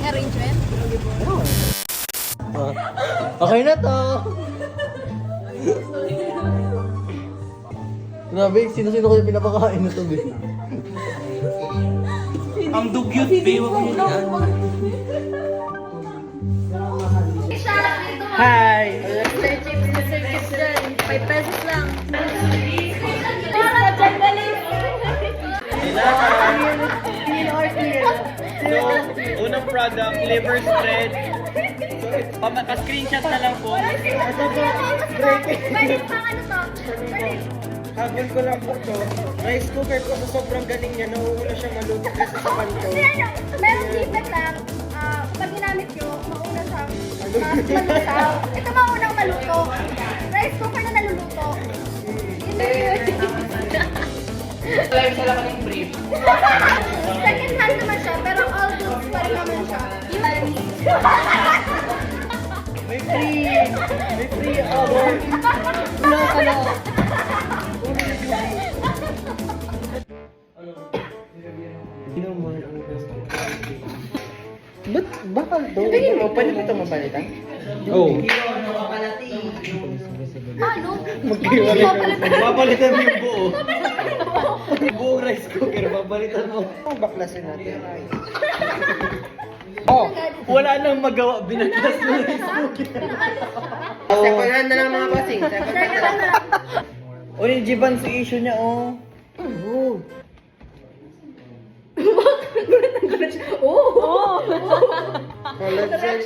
arrangement? Okay na to. Grabe, sino-sino ko yung pinapakain na to, be? Ang dugyot, be. Huwag mo yan. Hi! Sir chips dyan. 5 pesos lang. Para dyan galing. So, unang product, liver spread. Pamaka-screenshot na lang po. Balik pang ano to? Balik. Habol ko lang po to. Rice cooker ko, sobrang galing niya. Nauuna siya maluto kasi sa panto. Kasi ano, merong defect lang. Kapag ginamit nyo, mauna siyang malusaw. Ito maunang maluto. Rice cooker na naluluto. Second hand naman siya, pero all goods pa rin naman siya. May free hour. Ba't bakal to? Tingin mo, pwede ba ito mapalitan? Oh. Ano? Magkiwalay ka. Babalitan mo yung buo. Yung buong rice cooker, babalitan mo. Baklasin natin. Oh, wala nang magawa, binaglas mo yung rice cooker. Second hand na lang mga basing. Second hand na lang. O, yung jiban si issue niya, oh.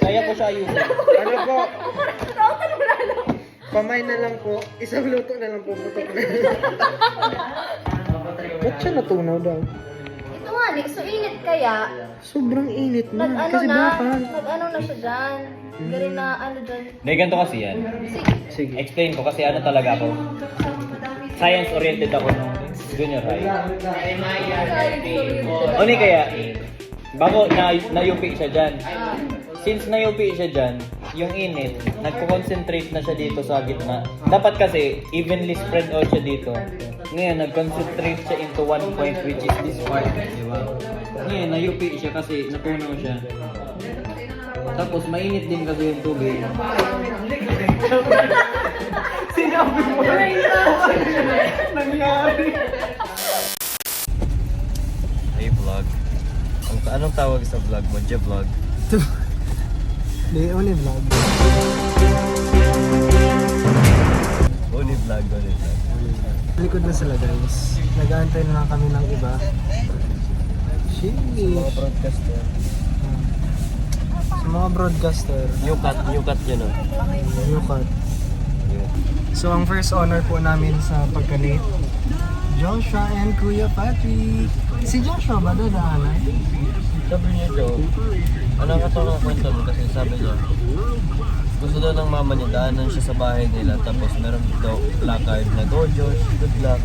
Kaya ko siya ayusin. Ano po? Pamay na lang po. Isang luto na lang po. Putok na. Ba't siya natunaw daw? Ito nga, Nick. So, init kaya. Sobrang init na. Nag-ano Kasi na. bakal. Nag-ano na siya dyan. Galing na ano dyan. Hindi, ganito kasi yan. Sige. Sige. Explain ko kasi ano talaga ako. Science-oriented ako nung junior high. O ni kaya, bago na-UP siya dyan. Since na-UP siya dyan, yung init, nagko-concentrate na siya dito sa gitna. Dapat kasi, evenly spread out siya dito. Ngayon, nag-concentrate siya into one point, which is this part. Diba? Ngayon, na-UP siya kasi natunaw siya. Tapos, mainit din kasi yung tubig. Sinabi mo na. Nangyari. Hey vlog. Anong tawag sa vlog mo? Vlog? Hindi, only vlog. Only vlog. Likod na sila guys. Nag-aantay na lang kami ng iba. Mga broadcaster. Sa mga broadcaster. New cut yun, oh. New cut. So ang first honor po namin sa pagka-late, Joshua and Kuya Patrick. Si Joshua ba dadaanan? Sabi niya, Joe, ano ka ito ng kwento mo? Kasi sabi niya, gusto daw ng mama niya, daanan siya sa bahay nila, tapos meron daw placard na, "Go Josh, good luck."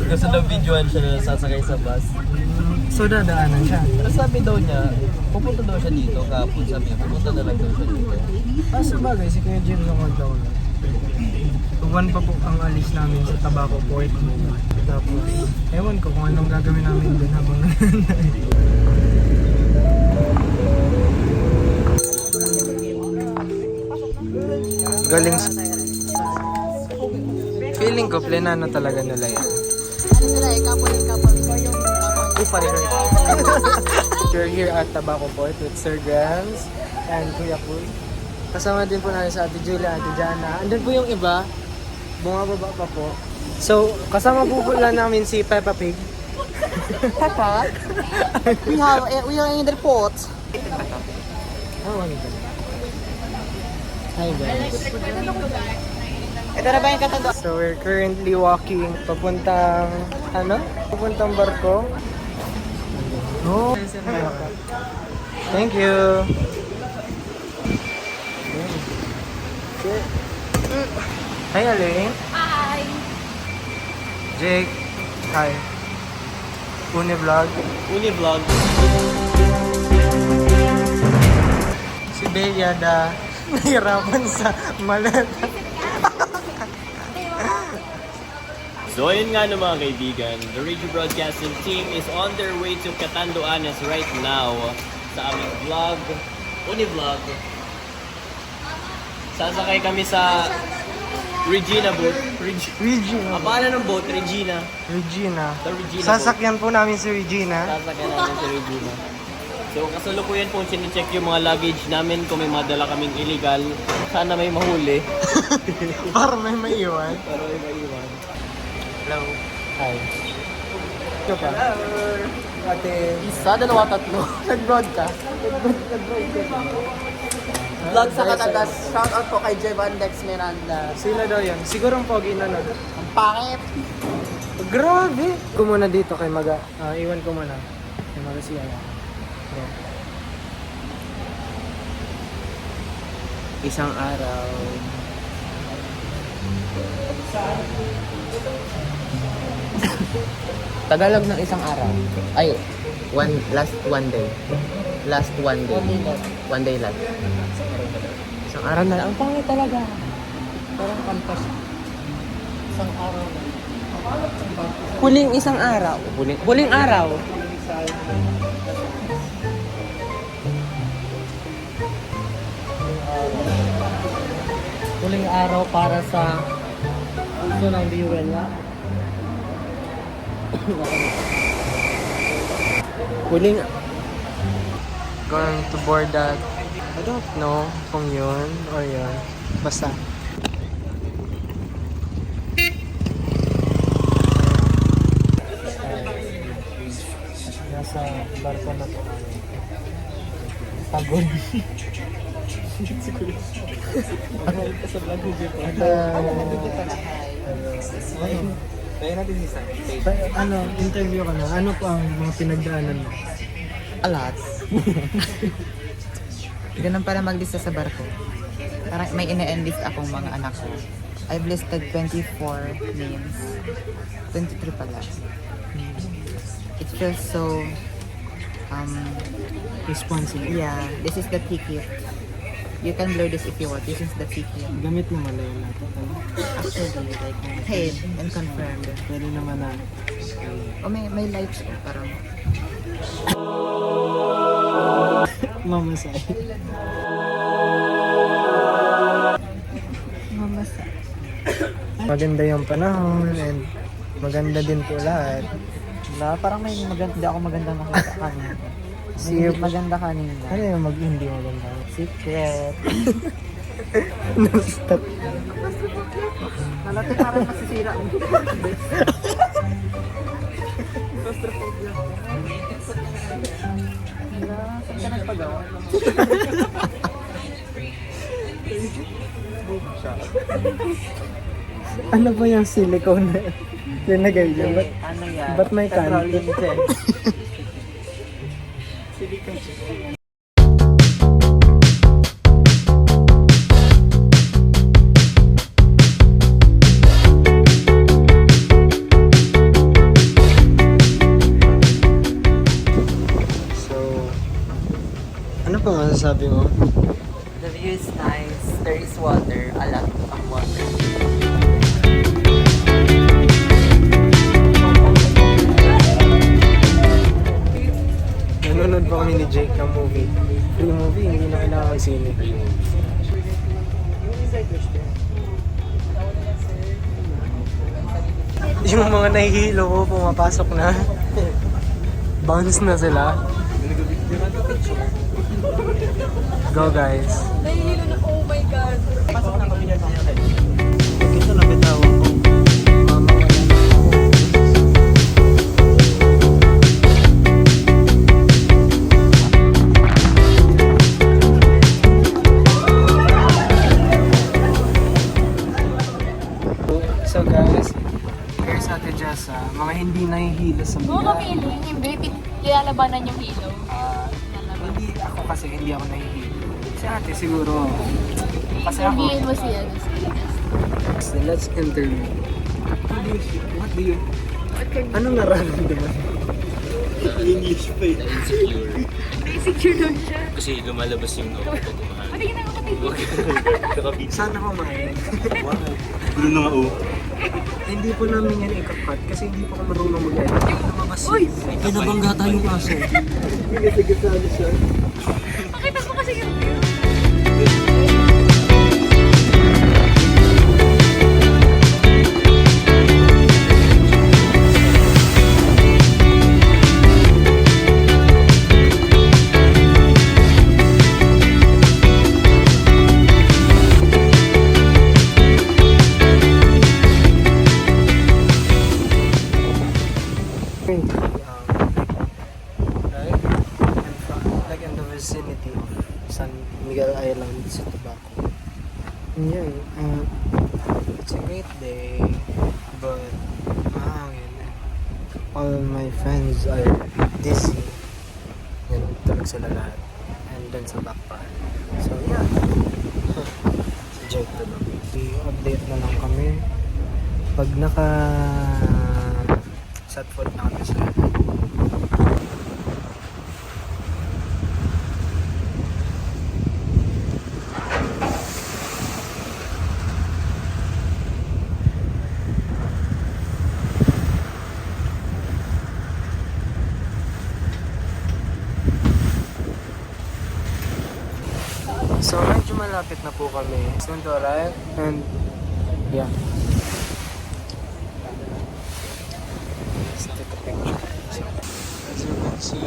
gusto daw videoan siya na sasakay sa bus. So dadaanan siya. Pero sabi daw niya, pupunta daw siya dito kahapon. Sabi niya, pupunta na lang daw siya dito. Sa bagay, si Kuya Jim lang daw na. Tuwan pa po ang alis namin sa Tabaco Port. Tapos, ewan ko kung anong gagawin namin dun habang galing sa... Feeling ko, plenano talaga nila yan. Ano sila, couple. Ikaw yung We're here at Tabaco Port with Sir Grams and Kuya Poy. Kasama din po namin sa Ate Julia, Ate Jana. Andun po yung iba, bumababa pa po. So, kasama po pala namin si Peppa Pig. Papa? We are in the report. Hi guys. Ito na ba yung katanda? So, we're currently walking papuntang, Papuntang barko. Oh. Thank you. Hi, Aling. Hi! Jake. Hi. Uni Vlog. Vlog. Si Bea na nahirapan sa maleta. So ayun nga no mga kaibigan, the Radio Broadcasting team is on their way to Catanduanes right now sa aming vlog, Univlog. Sasakay kami sa Regina boat. Regina. Ang pangalan ng boat, Regina. Regina. The Regina Sasakyan po namin si Regina. Sasakyan namin si Regina. So kasalukuyan po sine-check yung mga luggage namin kung may madala kaming illegal. Sana may mahuli. Para may maiwan. Pero may maiwan. Hello. Hi. Ito ka? Ate. Isa, dalawa, tatlo. Nag-broadcast. Vlog sa Katagas. Shout out po kay Jevan Dex Miranda. Sila daw yan. Siguro ang pogi na Ang pangit. Grabe! Ko muna dito kay Maga. Iwan ko muna. Kay Maga si Aya. Bro. Isang araw. Tagalog ng isang araw. Ay, last one day. Last one day. One day lang. Isang araw na lang. Ang pangit talaga. Parang kampas. Isang araw na. Huling isang araw. Huling araw. Huling araw para sa puso ng Biwela. Huling going to board that. I don't know kung yun or yun. Basta. Nasa barko na po kami. Pagod. Sa vlog ko Kaya natin si Sam. Ano, interview ka na. Ano pa ang mga pinagdaanan mo? A lot. Ganun pala maglista sa barko. Parang may ina-enlist akong mga anak ko. I've listed 24 names. 23 pala. It feels so... Responsible. yeah, this is the ticket. You can blur this if you want. This is the ticket. Gamit mo malay natin. Actually, like, paid and confirmed. Pwede naman na. Oh, may lights. Oh, parang... Mamasay. Mamasa. Maganda yung panahon and maganda din po lahat. Parang may maganda, hindi ako maganda nakita kanina. See, Maganda kanina. ano yung hindi maganda? Secret. Non-stop. Halata parang masisira. Saan ka nagpagawa? Ano ba yung silicone na linagay niya? Ano yan? Ba't may Petroleum kanto? gel. So, ano pa masasabi mo? The view is nice. There is water. A lot of water. Nanonood pa kami ni Jake ng movie. Free movie, hindi na kailangan mag-sine. Yung mga nahihilo ko, pumapasok na. Bounce na sila. Go guys. Nahihilo na, oh my God. Ito na bitawan ko. Mama wala na ako. So guys, here's Ate Jessa, mga hindi nahihilo sa Oo, bigat. feeling. Hindi, kilalabanan yung hilo. Hindi ako kasi hindi ako nahihilo. Si ate siguro. Kasi ako. Sabihin mo siya. So let's interview. What do you... Anong nararamdaman? English pa yun. Insecure. Insecure daw siya. Kasi lumalabas yung ako pag kumahan. Pati na ako Kakabit. Sana kumain. Gulo na nga oh. Hindi po namin yan ikakat kasi hindi po ako marunong mag-edit. Lumabas yun. Ay, kinabangga tayong aso. Pakita mo kasi yung view. Like in the vicinity of San Miguel Island sa Tabaco. And yeah, it's a great day, but mahangin. All my friends are dizzy. Yan, tulog sila lahat. And then sa backpack. So yeah, si Jake tulog. I-update na lang kami pag set foot na kami sa So, medyo malapit na po kami. Soon to arrive. And, yeah. Let's take a picture. So, as you can see,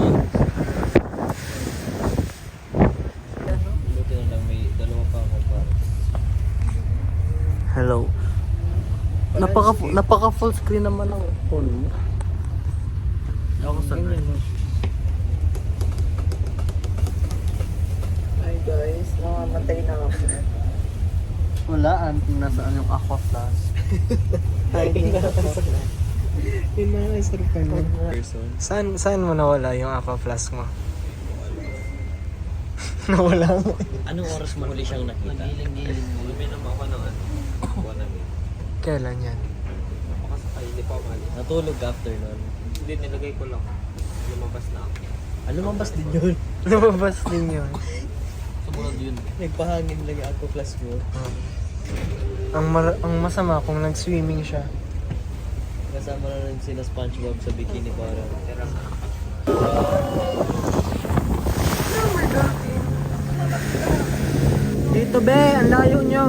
Buti na lang may dalawa pa ako para. hello. Napaka full screen naman ang phone mo. Ako sa Hi guys, namamatay na ako. Wala, nasaan yung aqua flash? Inaasar ka na. Saan mo nawala yung aqua flask mo? Nawala mo. Anong oras mo huli siyang nakita? Nagiling-giling mo. Luminom ako ng ano. Kailan yan? Natulog after nun. Hindi, nilagay ko lang. Lumabas na ako. Lumabas din yun. Lumabas din yun. Sumunod yun. Nagpahangin lang yung aqua flask mo. Ang masama kung nag-swimming siya. Kasama na rin sila SpongeBob sa bikini para. Dito be, ang layo nyo.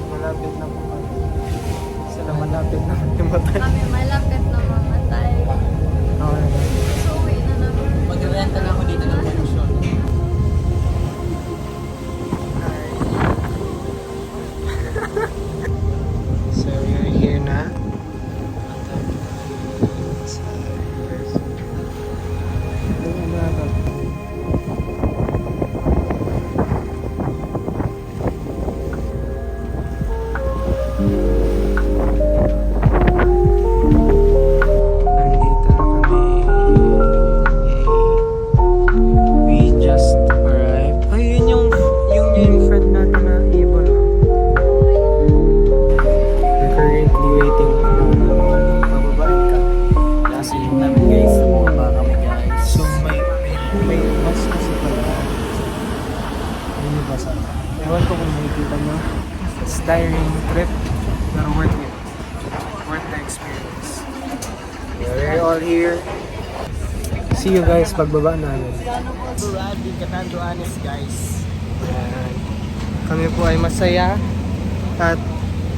Malapit na po kami. Sila malapit na matay. Kami malapit na mamatay. So, uwi na naman. Mag-renta na ako dito ng mansyon. So we're here na. Nandito na kami. Yay. We just arrived. Ay, yun yung friend natin na ibon. We're currently waiting mababaan ka. Last week namin guys. Bumaba kami guys. So may bus kasi pala. May bus ako. Ewan ko kung makikita nyo. It's tiring trip. Pero worth it. Worth the experience. We're all here. See you guys pagbaba namin. Buradi, Catanduanes guys. Ayan. Kami po ay masaya at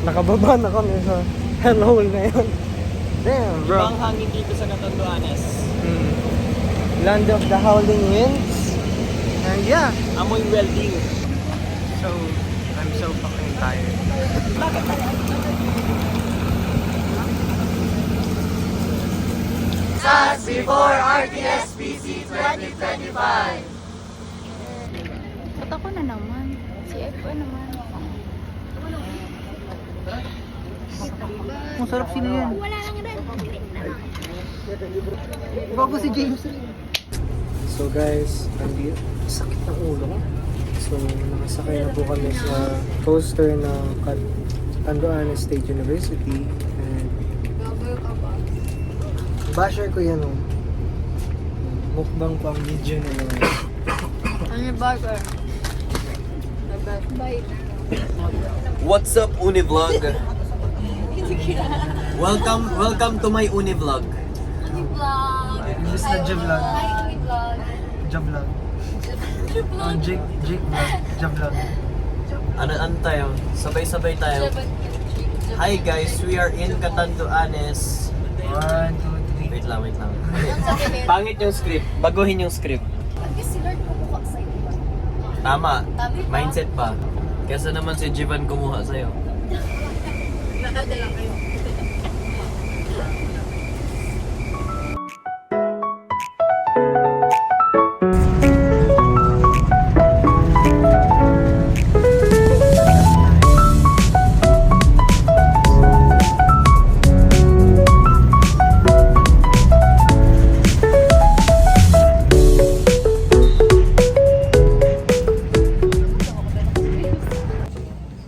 nakababa na kami sa hellhole na yun. Damn, bro. Ibang hangin dito sa Catanduanes. Land of the howling winds. And yeah, Amoy welding. so I'm so fucking tired. Ba't ako na naman? Si F naman. Masarap sila yan. Wala lang rin. Bago si James. So guys, sakit ng ulo ko. So nakasakay na po kami sa coaster ng Catanduanes State University. And Basher ko yan oh. Mukbang pang video na yun. Ano yung burger? Bye. What's up, Univlog? Welcome to my Univlog. Vlog. Imbis na J-vlog. Hi, vlog. J-vlog. Oh, Jake vlog. J-vlog. Ano tayo? Sabay-sabay tayo. Hi guys, we are in Catanduanes. 1, 2, 3. Wait lang. Ang sabi Pangit yung script. Baguhin yung script. Pag si Lord kumuha sa'yo. Tama. Tama ba? Mindset pa. Kesa naman si Jivan kumuha sa'yo. Nakadala kayo.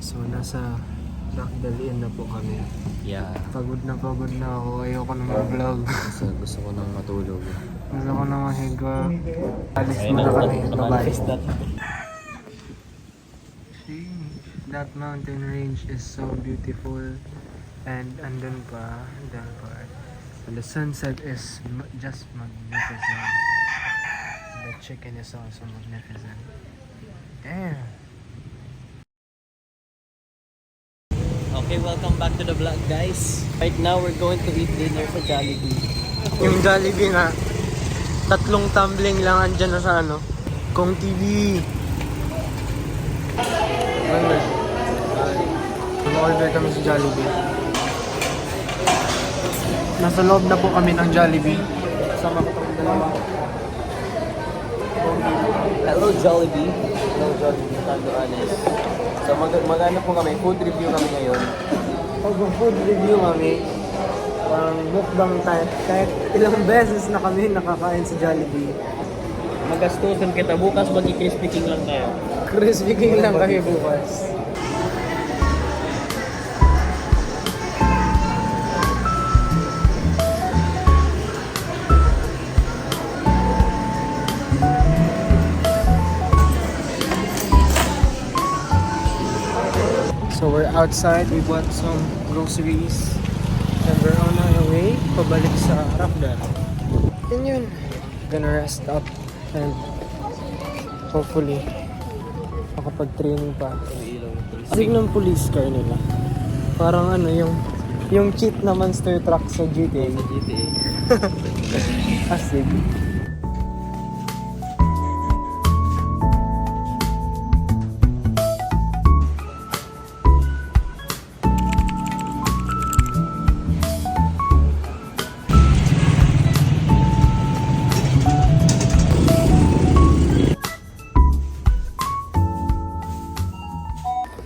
So, nasa Nakdalian na po kami. Yeah. Pagod na ako. Ayoko na mag-vlog. Gusto ko nang matulog. Gusto ko na mahiga. Alis muna kami. Bye-bye. That mountain range is so beautiful. And andun pa. And the sunset is just magnificent. The chicken is also magnificent. Damn. Okay, welcome back to the vlog, guys. Right now, we're going to eat dinner sa Jollibee. Yung Jollibee na 3 tumbling lang andyan na sa ano. Kong TV. Order kami sa Jollibee. Nasa loob na po kami ng Jollibee. Kasama ko itong dalawa. Hello, Jollibee. Catanduanes. So, mag-ano po kami, food review kami ngayon. Pag-food review kami, parang mukbang tayo. Kahit ilang beses na kami nakakain sa Jollibee. Magastusan kita. Bukas mag-crispy king lang tayo. Crispy King lang kami bukas. So we're outside, we bought some groceries and we're on our way pabalik sa Rafdan. And yun, gonna rest up and hopefully makapag-training pa. Asig ng police car nila. Parang ano yung cheat na monster truck sa GTA. Asig.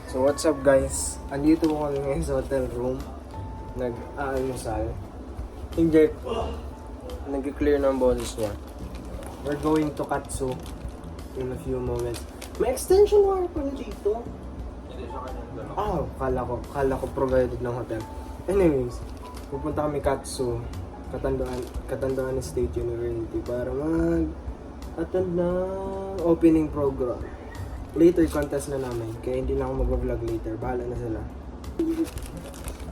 So what's up guys? Andito po kami ngayon sa hotel room. Nag-aalmusal. Yung Jerk, nag-clear ng boses niya. We're going to Katsu in a few moments. May extension wire pala dito. Kala ko provided ng hotel. Anyways, pupunta kami Katsu, Catanduanes State University para mag-attend ng opening program. Later contest na namin, kaya hindi na ako mag-vlog later. Bahala na sila.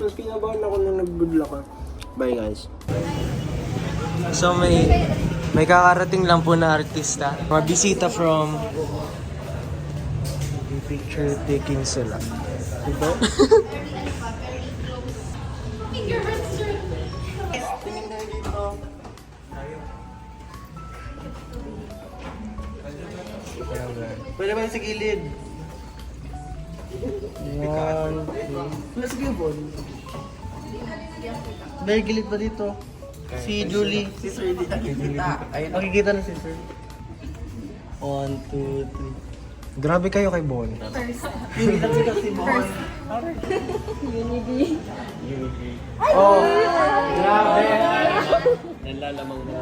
Tapos kinabahan ako na nag-good luck. Bye guys. So may kakarating lang po na artista. Mga bisita from picture taking sila. Diba? Pwede ba sa gilid? Yan. Wala sa gilid. Dahil gilid pa dito. Si Julie. Si Sir. Makikita na si Sir. 1, 2, 3. Grabe kayo kay Bon. Oh, grabe. Nalalamang na.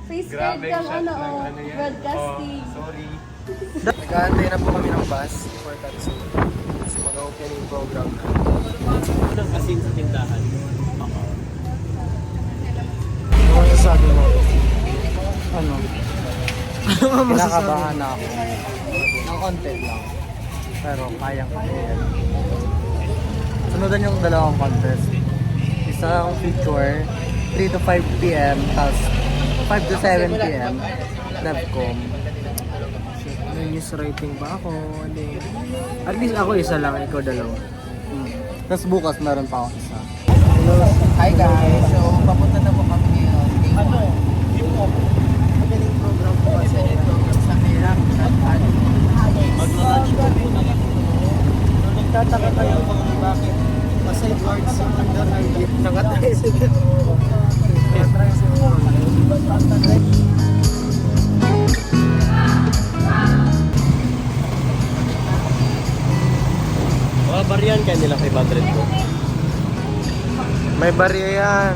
Face card kang broadcasting. Nag-aantay na po kami ng bus for Katsu. Kasi mag-opening program na. Unang asin sa tindahan. Kinakabahan na ako. Ng konti lang. Pero kayang kaya. Sundan yung dalawang contest. Isang feature, 3 to 5 p.m. Tapos 5 to 7 p.m. Devcom. May news writing ba ako? Hindi. At least ako isa lang, ikaw dalawa. Tapos bukas meron pa ako isa. Hi guys, so papunta na po kami ngayon. Magaling program po kasi ito sa hirap at ano. Mag-lunch po po na lang. Nagtataka kayo kung bakit maside guards yung under ng jeep. Nakatricycle. Mga bariyan kaya nila kay Badred ko. May barya yan.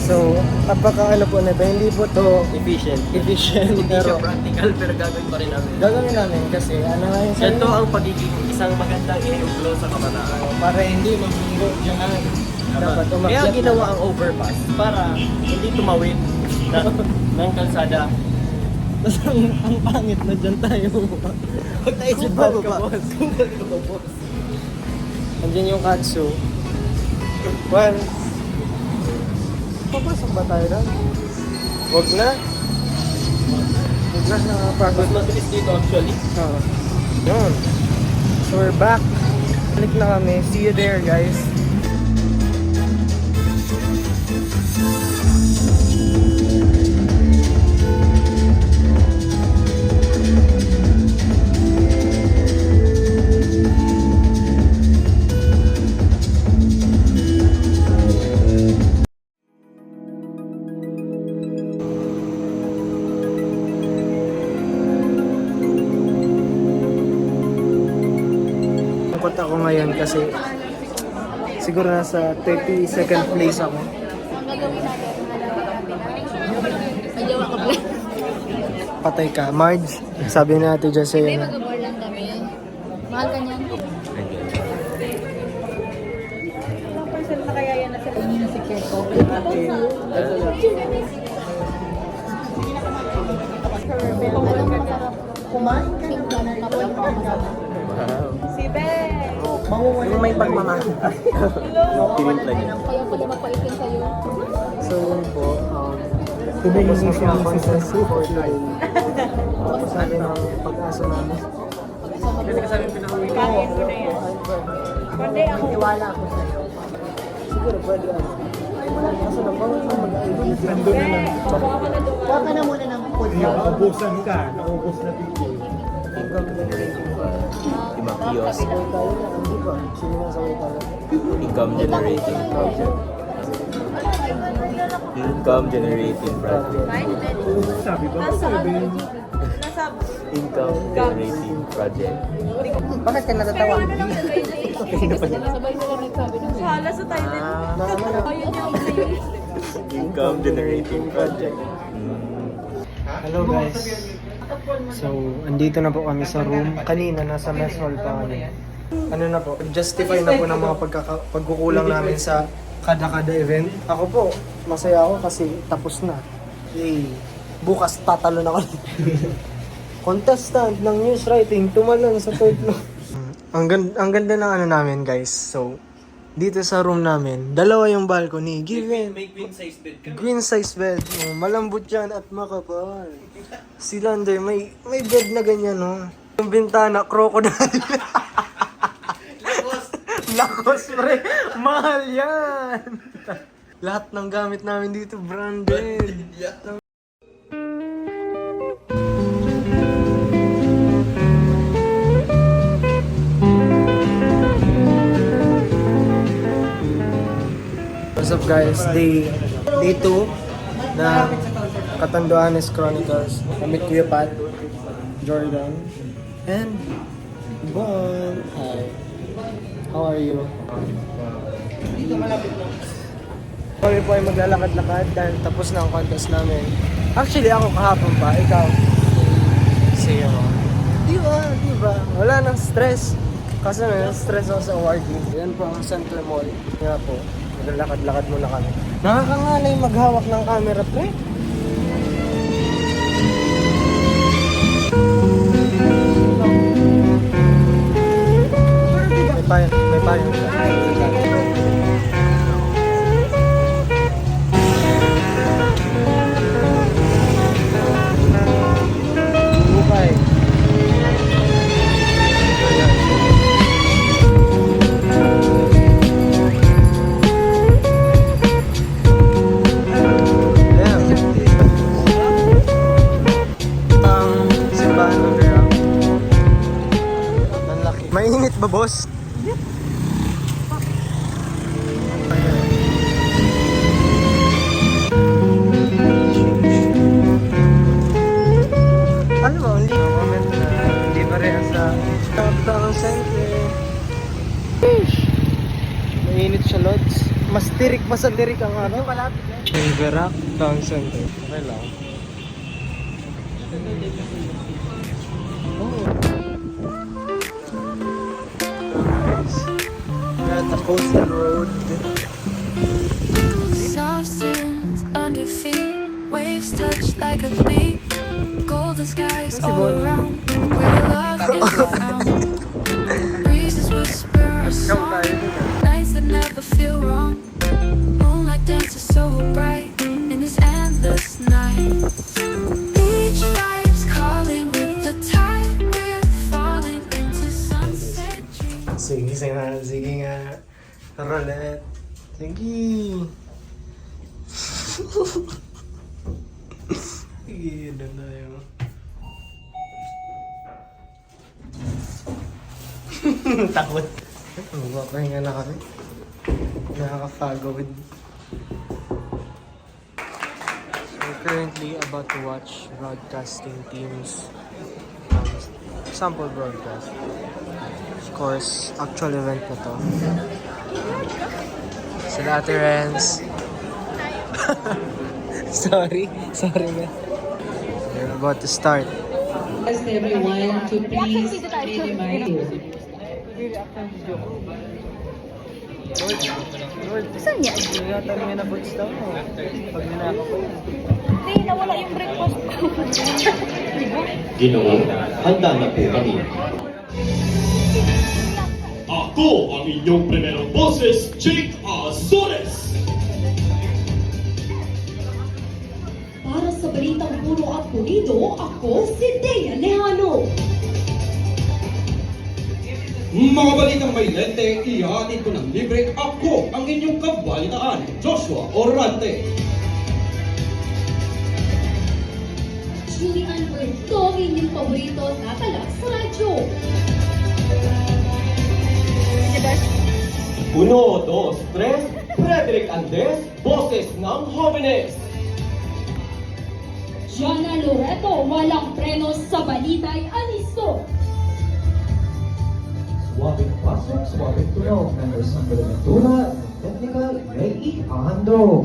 So, kapag ano po na ito, hindi po to Efficient. efficient. Hindi siya Pero practical pero gagawin pa rin namin. gagawin namin kasi ano nga yung Ito ang pagiging isang magandang iniumplo sa kabataan. para hindi magbiro dyan. Dapat Kaya umakyat. ginawa ang overpass para hindi tumawid ng kalsada. Tapos ang pangit na dyan tayo. Huwag tayo sa Kubal baba. ka, boss. Kubal ka ba, boss? Andiyan yung katsu. Well, papasok ba tayo na? Huwag na. Huwag na, nakapagod. Mas mabilis dito actually. Yun. So we're back. Balik na kami. See you there, guys. Lungkot ako ngayon kasi siguro nasa 32nd place ako. Ang gagawin natin, ayaw ako pala. Patay ka. Marge, sabi natin dyan sa'yo Hindi, na mag-abor lang kami. Mahal ka niyan. Ilang percent na kaya yan na sa kanina si Keko? Anong masarap? Kumain? Pink na ng kapoy pa masarap. Si Ben! yung may pagmamahal. Tinimpla niya. Kaya pala mapaitin sa'yo. So yun po, humihingi siya ang contest for today. Sabi ng pag-asa namin. Kain ko na yan. Pwede ako. Iwala ako sa'yo. Siguro pwede ako. Kaso na bawal na mag-ID. Nandun na lang. Kuha ka na muna ng food. Naubusan ka, naubos na dito. Imakios, Sabay tayo na, hindi ba? Sino na sabay tayo? income generating project. Income generating project. Sabi ba? Sabi Income generating project. Bakit ka natatawa? Sabay sila nagsabi ng Hala sa Thailand. Ayun yung Income generating project. Hello guys. So, andito na po kami sa room. Kanina, nasa mess hall pa kami. Ano na po, justify na po ng mga pagkukulang namin sa kada-kada event. Ako po, masaya ako kasi tapos na. Yay! Bukas tatalo na kami. Contestant ng news writing, tumalon sa third floor. Ang ganda ng ano namin guys. So, dito sa room namin, dalawa yung balcony. Given. May queen size bed ka. Green size bed. Oh, malambot yan at makapal. Si Lander, may bed na ganyan, no? Yung bintana, crocodile. Lakos, pre. Mahal yan. Lahat ng gamit namin dito, branded. What's up guys? Day 2 na Catanduanes Chronicles. Kami Kuya Pat, Jordan, and Bon. Hi. How are you? Kami po ay maglalakad-lakad dahil tapos na ang contest namin. Actually ako kahapon pa, ikaw. Sa'yo. Di ba? Wala nang stress. Kasi stress ako sa awarding. Yan po ang Center Mall. Nga po. Maglalakad-lakad muna kami. Nakakangalay maghawak ng camera, pre. may payong siya. Bukay. Ang simbahan ng Vera. Ang laki. Mainit ba, boss? Ano ba? Hindi comment na hindi pa rin sa Town Center. Mainit siya, Lods. Mas tirik pa sa tirik ang araw. Yung Verac Town Center. Okay lang. We're at the coastal road. Soft sands under feet, waves touch like a beat. Golden skies all around, where love is found. Breezes whisper a song, nights that never feel wrong. Moonlight dances so bright in this endless night. Beach vibes calling with the tide, we're falling into sunset dreams. Sige nga. Roulette. Sige. Sige, doon na yun. Takot. Pahinga na kami. Nakaka-pagod. So we're currently about to watch broadcasting teams. Sample broadcast. Of course, actual event na to. Sila Ate Renz. Sorry man. We're about to start. Ask everyone to please minimize. Lord, Saan yan? ingatan mo na foods daw mo. Pag ninakaw ko yun. Hindi, nawala yung breakfast ko. Ginoo, handa na po kami. Ako ang inyong primerong boses, Jake Azores! Para sa balitang puro at pulido, ako si Dea Lejano. Mga balitang may lente, ihatid ko ng libre. Ako ang inyong kabalitaan, Joshua Orante. Julian Berto, inyong paborito na talag sa radyo. 1, 2, 3, Frederick Andes, boses ng Jóvenes. Jana Loreto, walang preno sa balita'y anisto. Suabing pasok, suabing tunog, ng isang Buenaventura, Technical, Ray Ando.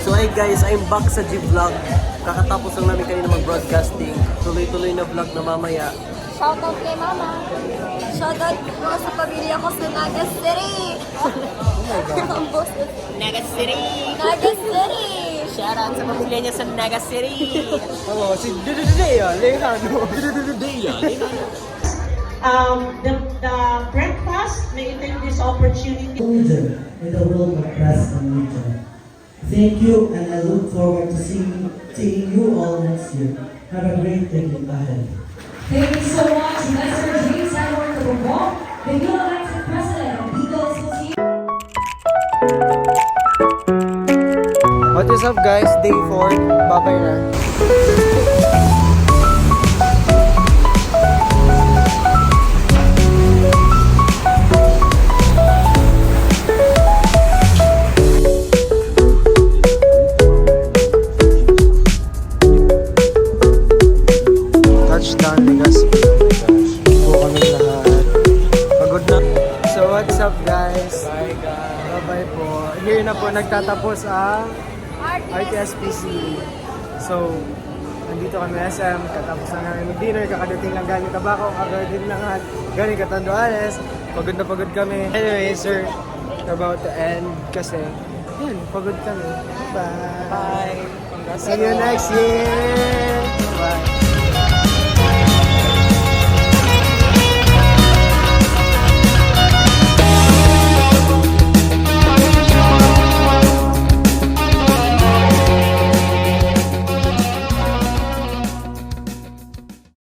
So hey guys, I'm back sa G-Vlog. Kakatapos lang namin kanina mag-broadcasting. Tuloy-tuloy na vlog na mamaya. Shoutout kay mama. Shoutout ko sa pamilya ko sa Naga City. Ang boss ko. Naga City! Naga City! Shoutout sa pamilya niya sa Naga City! Oo, si Dea Lejano. the breakfast, may I take this opportunity. Leader in the world of press and media. Thank you, and I look forward to seeing you all next year. Have a great day ahead. Thank you so much, Mr. James Edward Cabongo, the new elected president of Eagles Team. What is up guys? Day 4. Babay na. Touchdown, Legazpi. Po kami lahat. Pagod na. So what's up guys? Bye guys. Bye-bye po. Here na po nagtatapos ang RTSPC. So, nandito kami SM, katapos na namin mag-dinner, kakadating lang galing Tabaco, kakadating lang galing Catanduanes, pagod na pagod kami. Anyway, sir, we're about to end kasi, yun, pagod kami. Bye! See you next year!